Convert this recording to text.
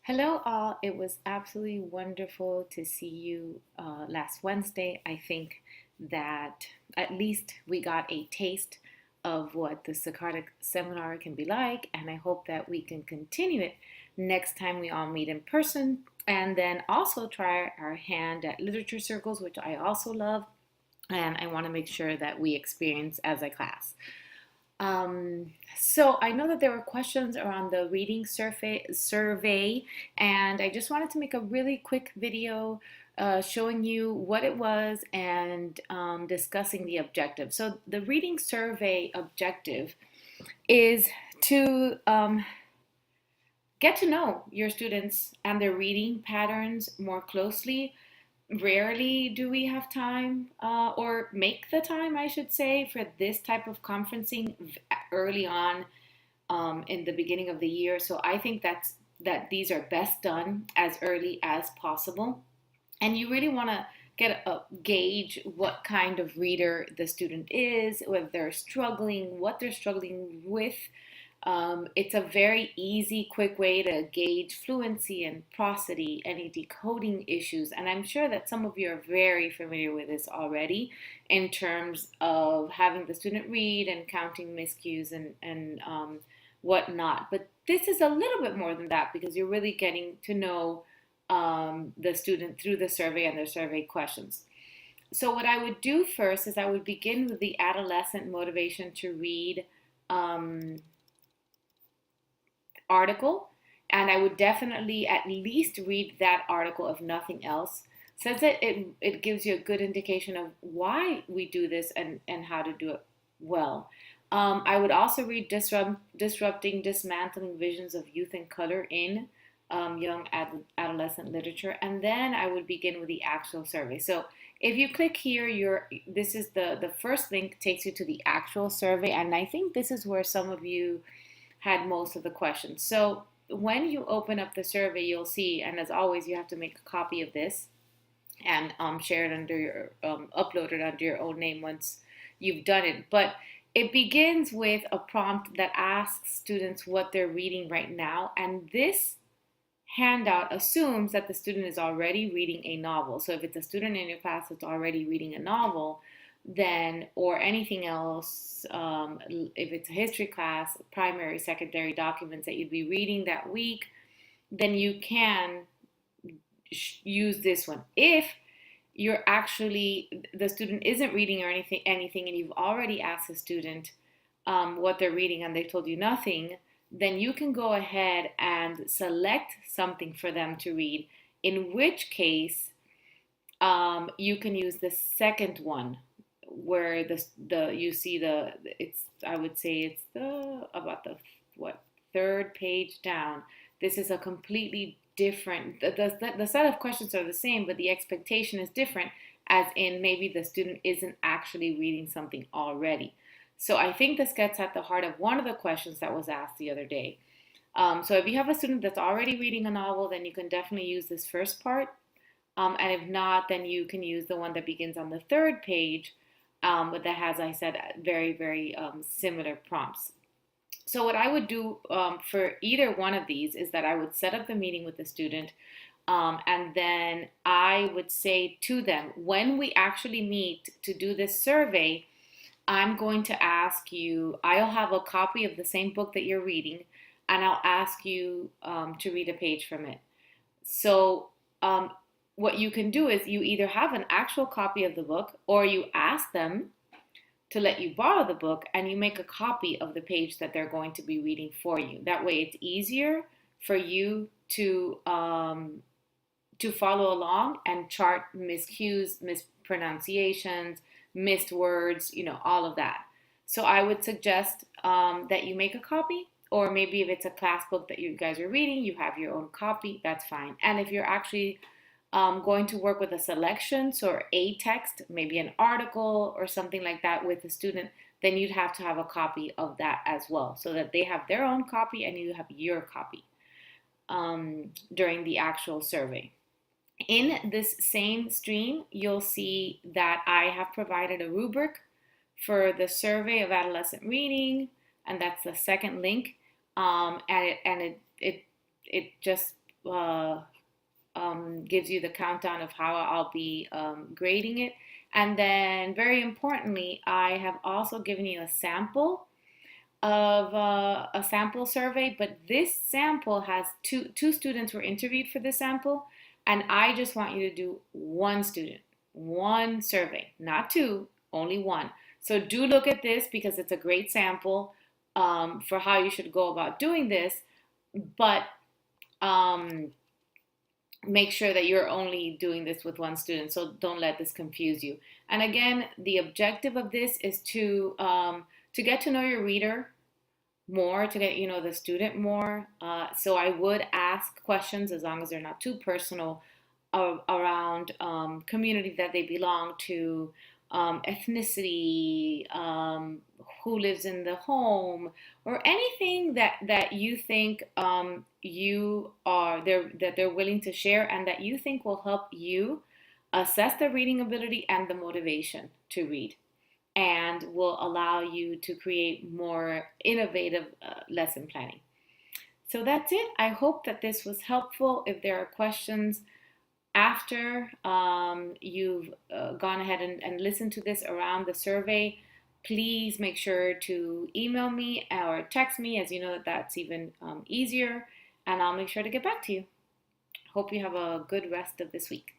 Hello, all. It was absolutely wonderful to see you last Wednesday. I think that at least we got a taste of what the Socratic seminar can be like, and I hope that we can continue it next time we all meet in person, and then also try our hand at literature circles, which I also love, and I want to make sure that we experience as a class. So I know that there were questions around the reading survey, and I just wanted to make a really quick video showing you what it was and discussing the objective. So the reading survey objective is to get to know your students and their reading patterns more closely. Rarely do we have time, or make the time, I should say, for this type of conferencing early on in the beginning of the year. So I think that these are best done as early as possible. And you really want to get a gauge what kind of reader the student is, whether they're struggling, what they're struggling with. It's a very easy, quick way to gauge fluency and prosody, any decoding issues. And I'm sure that some of you are very familiar with this already in terms of having the student read and counting miscues and whatnot. But this is a little bit more than that because you're really getting to know the student through the survey and their survey questions. So, what I would do first is I would begin with the adolescent motivation to read article, and I would definitely at least read that article if nothing else, since it gives you a good indication of why we do this and how to do it well. I would also read Disrupting Dismantling Visions of Youth and Color in Young Adolescent Literature, and then I would begin with the actual survey. So if you click here, this is the first link takes you to the actual survey, and I think this is where some of you had most of the questions. So when you open up the survey, you'll see, and as always, you have to make a copy of this and share it under your, upload it under your own name once you've done it. But it begins with a prompt that asks students what they're reading right now, and this handout assumes that the student is already reading a novel. So if it's a student in your class that's already reading a novel, then, or anything else, if it's a history class, primary, secondary documents that you'd be reading that week, then you can use this one. If you're actually, the student isn't reading or anything, and you've already asked the student what they're reading and they told you nothing, then you can go ahead and select something for them to read, in which case you can use the second one where the you see the it's I would say it's the about the what third page down. This is a completely different, the set of questions are the same, but the expectation is different, as in maybe the student isn't actually reading something already. So I think this gets at the heart of one of the questions that was asked the other day. So if you have a student that's already reading a novel, then you can definitely use this first part. And if not, then you can use the one that begins on the third page, but that has, I said, very, very similar prompts. So what I would do for either one of these is that I would set up the meeting with the student, and then I would say to them, when we actually meet to do this survey, I'm going to ask you, I'll have a copy of the same book that you're reading, and I'll ask you to read a page from it. So what you can do is you either have an actual copy of the book, or you ask them to let you borrow the book and you make a copy of the page that they're going to be reading for you. That way it's easier for you to follow along and chart miscues, mispronunciations, missed words, all of that. So I would suggest that you make a copy, or maybe if it's a class book that you guys are reading, you have your own copy, that's fine. And if you're actually going to work with a selection, so a text, maybe an article or something like that with a student, then you'd have to have a copy of that as well, so that they have their own copy and you have your copy during the actual survey. In this same stream, you'll see that I have provided a rubric for the survey of adolescent reading, and that's the second link. And it just gives you the countdown of how I'll be grading it. And then, very importantly, I have also given you a sample of a sample survey, but this sample has two students were interviewed for this sample, and I just want you to do one survey, not two, only one. So do look at this because it's a great sample for how you should go about doing this, but um, make sure that you're only doing this with one student. So don't let this confuse you. And again, the objective of this is to get to know your reader more, to get the student more. So I would ask questions, as long as they're not too personal, around community that they belong to, ethnicity, who lives in the home, or anything that you think that they're willing to share, and that you think will help you assess the reading ability and the motivation to read, and will allow you to create more innovative lesson planning. So that's it. I hope that this was helpful. If there are questions after you've gone ahead and listened to this around the survey, please make sure to email me or text me, as you know that's even easier, and I'll make sure to get back to you. Hope you have a good rest of this week.